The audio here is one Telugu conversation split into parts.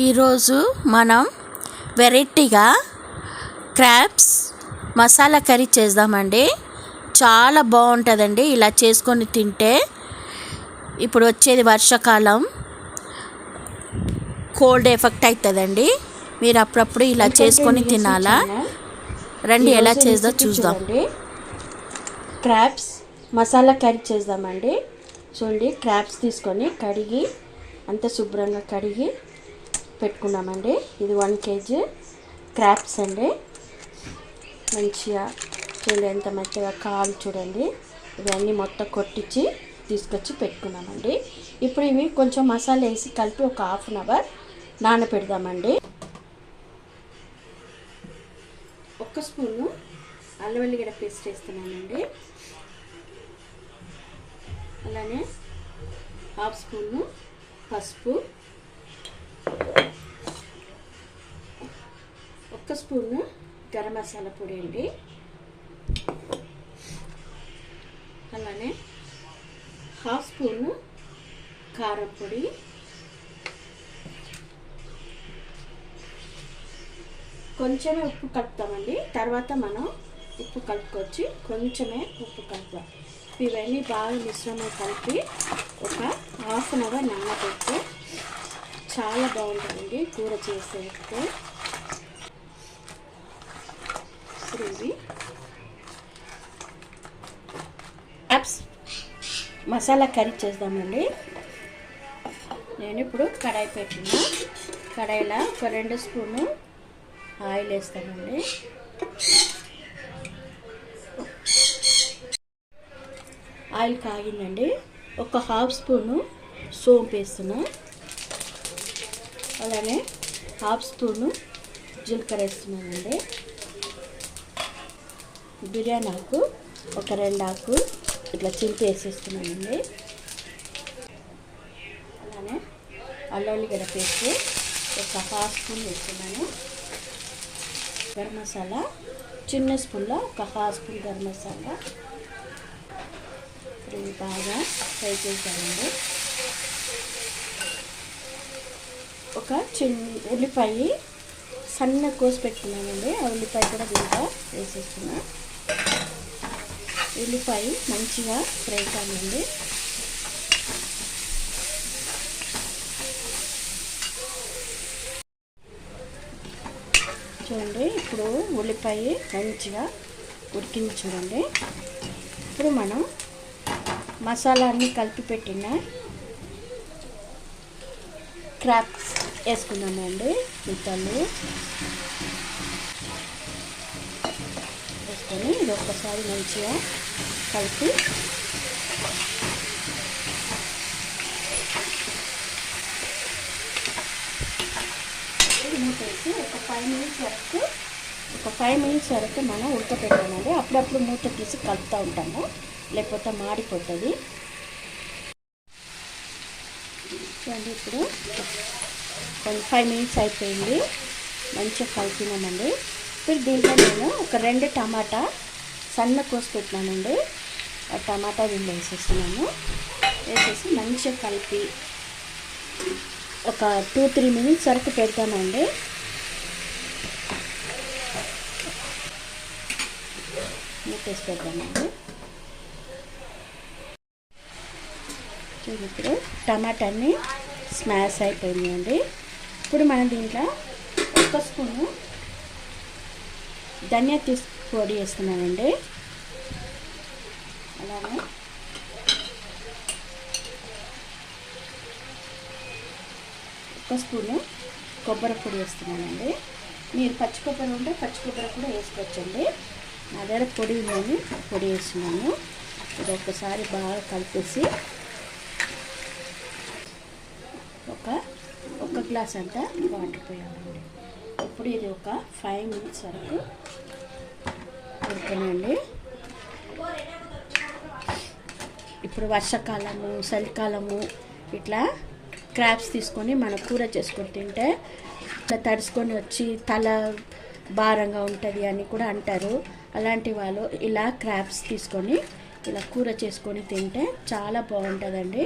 ఈరోజు మనం వెరైటీగా క్రాబ్స్ మసాలా కర్రీ చేద్దామండి. చాలా బాగుంటుందండి ఇలా చేసుకొని తింటే. ఇప్పుడు వచ్చేది వర్షాకాలం, కోల్డ్ ఎఫెక్ట్ అవుతుందండి. మీరు అప్పుడప్పుడు ఇలా చేసుకొని తినాలా. రండి ఎలా చేద్దాం చూద్దాం. క్రాబ్స్ మసాలా కర్రీ చేద్దామండి. చూడండి, క్రాబ్స్ తీసుకొని కడిగి అంత శుభ్రంగా కడిగి పెట్టుకున్నామండి. ఇది 1 kg క్రాబ్స్ అండి. మంచిగా చూడండి ఎంత మంచిగా కాలు చూడండి. ఇవన్నీ మొత్తం కొట్టించి తీసుకొచ్చి పెట్టుకున్నామండి. ఇప్పుడు ఇవి కొంచెం మసాలా వేసి కలిపి ఒక 1/2 hour నానబెడదామండి. 1 స్పూను అల్లం వెల్లిగడ్డ పేస్ట్ వేస్తున్నానండి. అలానే 1/2 స్పూను పసుపు, 1 స్పూను గరం మసాలా పొడి అండి. అలానే 1/2 స్పూను కారం పొడి, కొంచెమే ఉప్పు కలుపుతామండి. తర్వాత మనం ఉప్పు కలుపుకొచ్చి కొంచెమే ఉప్పు కలుపుతాం. ఇవన్నీ బాగా మిశ్రమం కలిపి ఒక 1/2 hour నానబెడితే చాలా బాగుంటుందండి కూర చేసేస్తే. ఇవి క్రాబ్స్ మసాలా కర్రీ చేద్దామండి. నేను ఇప్పుడు కడాయి పెట్టిన కడాయిలో ఒక 2 స్పూను ఆయిల్ వేస్తామండి. ఆయిల్ కాగిందండి. ఒక 1/2 స్పూను సోంపు వేస్తున్నా. అలానే 1/2 స్పూను జీలకర్ర వేస్తున్నానండి. బిర్యానీ ఆకు ఒక 2 ఆకు ఇట్లా చింపి వేసేస్తున్నానండి. అలానే అల్లం వెల్లిగడ్డ పేస్ట్ ఒక 1/2 స్పూన్ వేస్తున్నాను. గరం మసాలా చిన్న స్పూన్లో ఒక 1/2 స్పూన్ గరం మసాలా. ఇవి బాగా ఫ్రై చేసానండి. ఒక చిన్న ఉల్లిపాయ సన్న కోసి పెట్టుకున్నానండి. ఆ ఉల్లిపాయ కూడా దీంట్లో వేసేస్తున్నా. ఉల్లిపాయ మంచిగా ఫ్రై కానండి. చూడండి, ఇప్పుడు ఉల్లిపాయ మంచిగా ఉడికింది చూడండి. ఇప్పుడు మనం మసాలా అన్నీ కలిపి పెట్టిన క్రాబ్స్ వేసుకున్నామండి. ముద్దలు వేసుకొని ఇది ఒక్కసారి మంచిగా కలిపి మూత వేసి ఒక 5 minutes వరకు మనం ఉడకపెట్టామండి. అప్పుడప్పుడు మూత తీసి కలుపుతూ ఉంటాము, లేకపోతే మాడిపోతుంది. చూడండి, ఇప్పుడు 5 minutes అయిపోయింది. మంచిగా కలిపినామండి. ఇప్పుడు దీంట్లో నేను ఒక 2 టమాటా సన్న కోసి పెట్టినానండి. ఆ టమాటా దీంట్లో వేసేస్తున్నాను. వేసేసి మంచిగా కలిపి ఒక 2-3 minutes వరకు పెడతామండి. మూతేసి పెడతామండి. ఇప్పుడు టమాటాని స్మాష్ అయిపోయిందండి. ఇప్పుడు మనం దీంట్లో 1 స్పూను ధనియా పొడి వేస్తున్నానండి. అలానే 1 స్పూను కొబ్బరి పొడి వేస్తున్నానండి. మీరు పచ్చి కొబ్బరి ఉంటే పచ్చి కొబ్బరి కూడా వేసుకోవచ్చండి. నా దగ్గర పొడి ఉందని పొడి వేస్తున్నాను. ఇది ఒకసారి బాగా కలిపేసి ఒక గ్లాస్ అంతా వాటర్ పోయాలండి. ఇప్పుడు ఇది ఒక 5 minutes వరకు ఉడకనండి. ఇప్పుడు వర్షాకాలము, చలికాలము ఇట్లా క్రాబ్స్ తీసుకొని మనం కూర చేసుకొని తింటే ఇట్లా తడుచుకొని వచ్చి తల భారంగా ఉంటుంది అని కూడా అంటారు. అలాంటి వాళ్ళు ఇలా క్రాబ్స్ తీసుకొని ఇలా కూర చేసుకొని తింటే చాలా బాగుంటుందండి.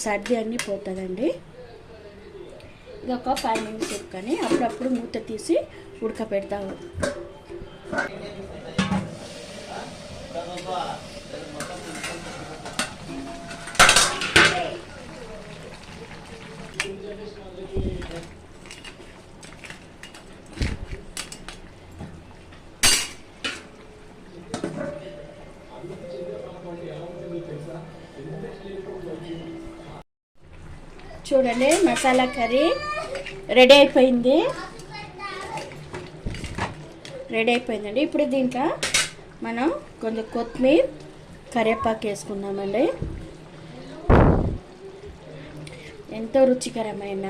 సర్ది అన్నీ పోతుందండి. ఇది ఒక 5 మినిట్స్ ఉడకని అప్పుడప్పుడు మూత తీసి ఉడకపెడతాము. చూడండి, మసాలా కర్రీ రెడీ అయిపోయిందండి. ఇప్పుడు దీంట్లో మనం కొంచెం కొత్తిమీర, కరివేపాకు వేసుకుందామండి. ఎంతో రుచికరమైన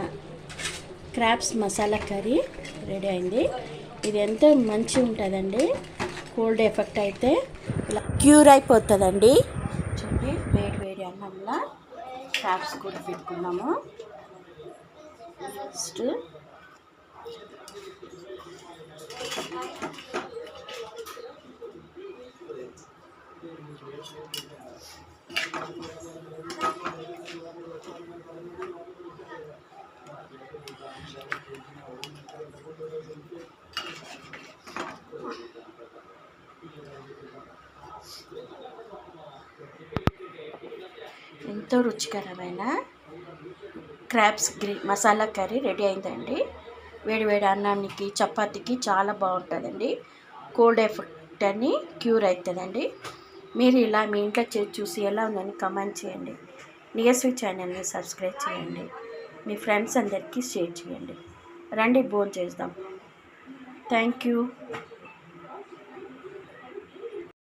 క్రాబ్స్ మసాలా కర్రీ రెడీ అయింది. ఇది ఎంతో మంచిగా ఉంటుందండి. కోల్డ్ ఎఫెక్ట్ అయితే ఇలా క్యూర్ అయిపోతుందండి. చూడండి, వేడి వేడి అన్నంలో క్రాబ్స్ కూడా పెట్టుకున్నాము. నెక్స్ట్ ఎంతో రుచికరమైన క్రాబ్స్ మసాలా కర్రీ రెడీ అయిందండి. వేడి వేడి అన్నానికి, చపాతీకి చాలా బాగుంటుందండి. కోల్డ్ ఎఫెక్ట్ అని క్యూర్ అవుతుందండి. మీరు ఇలా మీ ఇంట్లో చేసి చూసి ఎలా ఉందని కమెంట్ చేయండి. నియస్వి ఛానల్ని సబ్స్క్రైబ్ చేయండి. మీ ఫ్రెండ్స్ అందరికీ షేర్ చేయండి. రండి, భోజనం చేద్దాం. Thank you.